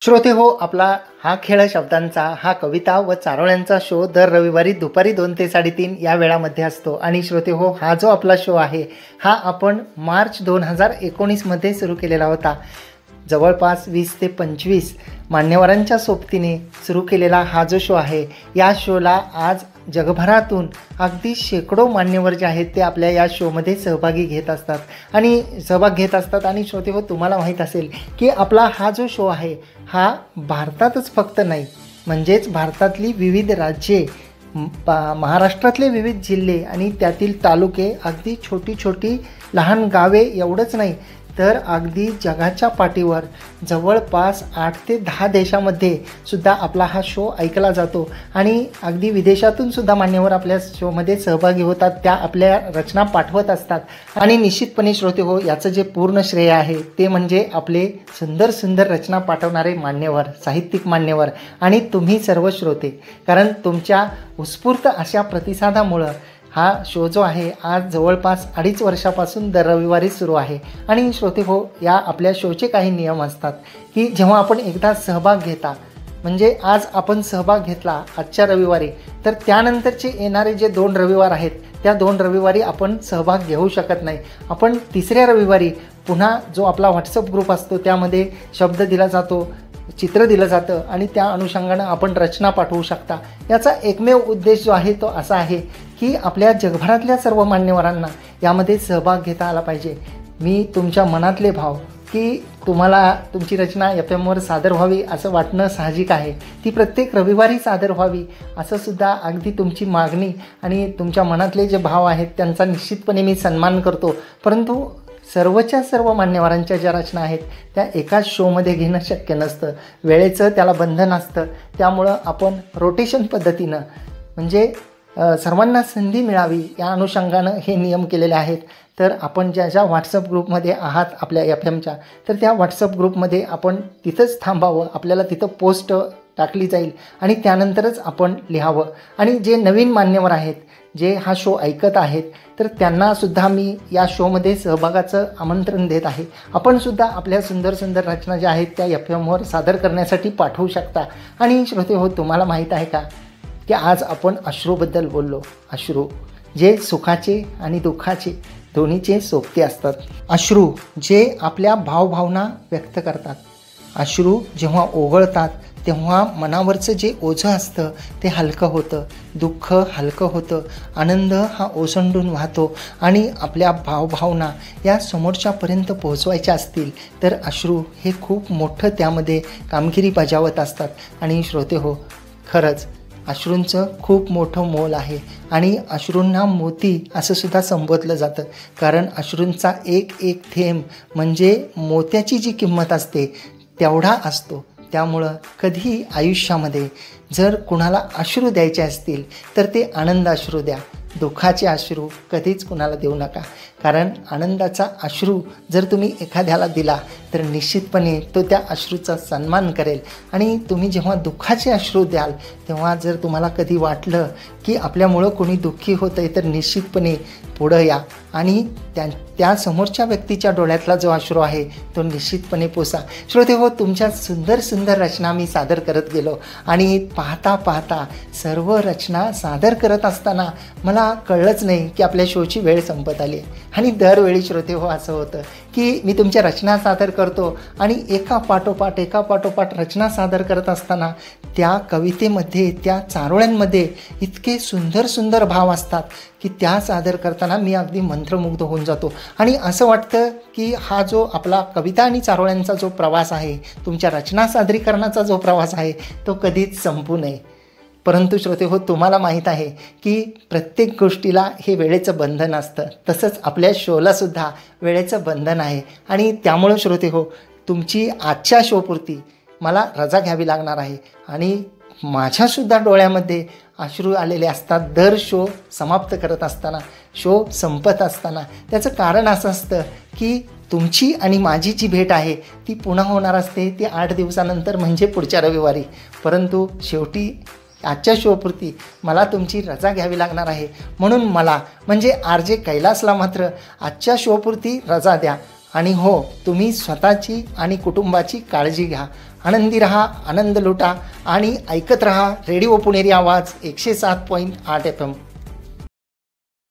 श्रोते हो, आपला हा खेळ शब्दांचा, हा कविता व चारोळ्यांचा शो दर रविवारी दुपारी 2 ते 3:30 या वेळामध्ये असतो. आणि श्रोते हो, हा जो आपला शो आहे हा आपण मार्च 2019मध्ये सुरू केलेला होता. जवळपास 20 ते 25 मान्यवरांच्या सोबतीने सुरू केलेला हा जो शो आहे, या शोला आज जगभरातून अगदी शेकडो मान्यवर जे आहेत ते आपल्या या शोमध्ये सहभाग घेत असतात. आणि श्रोते हो, तुम्हाला माहीत असेल की आपला हा जो शो आहे हा भारतातच फक्त नाही, म्हणजेच भारतातली विविध राज्ये, महाराष्ट्रातले विविध जिल्हे आणि त्यातील तालुके, अगदी छोटी छोटी लहान गावे एवढंच नाही तर अगदी जगाच्या पाठीवर जवळपास 8 ते 10 देशामध्ये सुद्धा आपला हा शो ऐकला जातो. आणि अगदी विदेशातून सुद्धा मान्यवर आपल्या शोमध्ये सहभागी होतात, त्या आपल्या रचना पाठवत असतात. आणि निश्चितपणे श्रोते हो, याचं जे पूर्ण श्रेय आहे ते म्हणजे आपले सुंदर सुंदर रचना पाठवणारे मान्यवर, साहित्यिक मान्यवर आणि तुम्ही सर्व श्रोते. कारण तुमच्या उत्स्फूर्त अशा प्रतिसादामुळं हा शो जो आहे आज जवळपास 2.5 वर्षापासून दर रविवारी सुरू आहे. आणि श्रोते हो, या आपल्या शोचे काही नियम असतात की जेव्हा आपण एकदा सहभाग घेता, म्हणजे आज आपण सहभाग घेतला आजच्या रविवारी, तर त्यानंतरचे येणारे जे 2 रविवार आहेत त्या 2 रविवारी आपण सहभाग घेऊ शकत नाही. आपण तिसऱ्या रविवारी पुन्हा जो आपला व्हॉट्सअप ग्रुप असतो त्यामध्ये शब्द दिला जातो, चित्र दिलं जातं आणि त्या अनुषंगानं आपण रचना पाठवू शकता. याचा एकमेव उद्देश जो आहे तो असा आहे की आपल्या जगभरातल्या सर्व मान्यवरांना यामध्ये सहभाग घेता आला पाहिजे. मी तुमच्या मनातले भाव की तुम्हाला तुमची रचना FM सादर व्हावी असं वाटणं साहजिक आहे, ती प्रत्येक रविवारी सादर व्हावी असं सुद्धा अगदी तुमची मागणी आणि तुमच्या मनातले जे भाव आहेत त्यांचा निश्चितपणे मी सन्मान करतो. परंतु सर्वच्या सर्व मान्यवरांच्या ज्या रचना आहेत त्या एकाच शोमध्ये घेणं शक्य नसतं, वेळेचं त्याला बंधन असतं. त्यामुळं आपण रोटेशन पद्धतीनं, म्हणजे सर्वांना संधी मिळावी या अनुषंगानं हे नियम केलेले आहेत. तर आपण ज्या व्हॉट्सअप ग्रुपमध्ये आहात आपल्या FMच्या, तर त्या व्हॉट्सअप ग्रुपमध्ये आपण तिथंच थांबावं, आपल्याला तिथं पोस्ट टाकली जाईल आणि त्यानंतरच आपण लिहावं. आणि जे नवीन मान्यवर आहेत, जे हा शो ऐकत आहेत, तर त्यांनासुद्धा मी या शोमध्ये सहभागाचं आमंत्रण देत आहे. आपणसुद्धा आपल्या सुंदर सुंदर रचना ज्या आहेत त्या FMवर सादर करण्यासाठी पाठवू शकता. आणि श्रोते हो, तुम्हाला माहीत आहे का की आज आपण अश्रूबद्दल बोललो. अश्रू जे सुखाचे आणि दुःखाचे दोन्हीचे सोबते असतात. अश्रू जे आपल्या भावभावना व्यक्त करतात. अश्रू जेव्हा ओघळतात तेव्हा मनावरचं जे ओझं असतं ते हलकं होतं, दुःख हलकं होतं, आनंद हा ओसंडून वाहतो. आणि आपल्या भावभावना या समोरच्यापर्यंत पोहोचवायच्या असतील तर अश्रू हे खूप मोठं त्यामध्ये कामगिरी बजावत असतात. आणि श्रोते हो, खरंच अश्रूंचं खूप मोठं मोल आहे. आणि अश्रूंना मोती असं सुद्धा संबोधलं जातं, कारण अश्रूंचा एक एक थेंब म्हणजे मोत्याची जी किंमत असते तेवढा असतो. त्यामुळं कधीही आयुष्यामध्ये जर कुणाला अश्रू द्यायचे असतील तर ते आनंद अश्रू द्या, दुःखाचे अश्रू कधीच कुणाला देऊ नका. कारण आनंदाचा अश्रू जर तुम्ही एखाद्याला दिला तर निश्चितपणे तो त्या अश्रूचा सन्मान करेल. आणि तुम्ही जेव्हा दुःखाचे अश्रू द्याल तेव्हा जर तुम्हाला कधी वाटलं की आपल्यामुळं कोणी दुःखी होतं आहे तर निश्चितपणे पुढं या आणि त्या समोरच्या व्यक्तीच्या डोळ्यातला जो अश्रू आहे तो निश्चितपणे पुसा. श्रोते हो, तुमच्या सुंदर सुंदर रचना मी सादर करत गेलो आणि पाहता पाहता सर्व रचना सादर करत असताना मला कळलंच नाही की आपल्या शोची वेळ संपत आली. आणि दरवेळी श्रोते हो असं होतं की मी तुमच्या रचना सादर करतो आणि एका पाठोपाठ रचना सादर करत असताना त्या कवितेमध्ये, त्या चारोळ्यांमध्ये इतके सुंदर सुंदर भाव असतात की त्या सादर करताना मी अगदी मंत्रमुग्ध होऊन जातो. आणि असं वाटतं की हा जो आपला कविता आणि चारोळ्यांचा जो प्रवास आहे, तुमच्या रचना सादरीकरणाचा जो प्रवास आहे तो कधीच संपू नये. परंतु श्रोते हो, तुम्हाला माहीत आहे की प्रत्येक गोष्टीला हे वेळेचं बंधन असतं, तसंच आपल्या शोलासुद्धा वेळेचं बंधन आहे. आणि त्यामुळं श्रोते हो, तुमची आजच्या शोपुरती मला रजा घ्यावी लागणार आहे. आणि माझ्यासुद्धा डोळ्यामध्ये अश्रू आलेले असतात दर शो समाप्त करत असताना, शो संपत असताना. त्याचं कारण असं असतं की तुमची आणि माझी जी भेट आहे ती पुन्हा होणार असते, ती 8 दिवसानंतर म्हणजे पुढच्या रविवारी. परंतु शेवटी आजच्या शोपुरती मला तुमची रजा घ्यावी लागणार आहे. म्हणून मला म्हणजे RJ कैलासला मात्र आजच्या शोपुरती रजा द्या. आणि हो, तुम्ही स्वतःची आणि कुटुंबाची काळजी घ्या. आनंदी रहा, आनंद लुटा आणि ऐकत रहा रेडिओ पुणेरी आवाज 107.8 FM.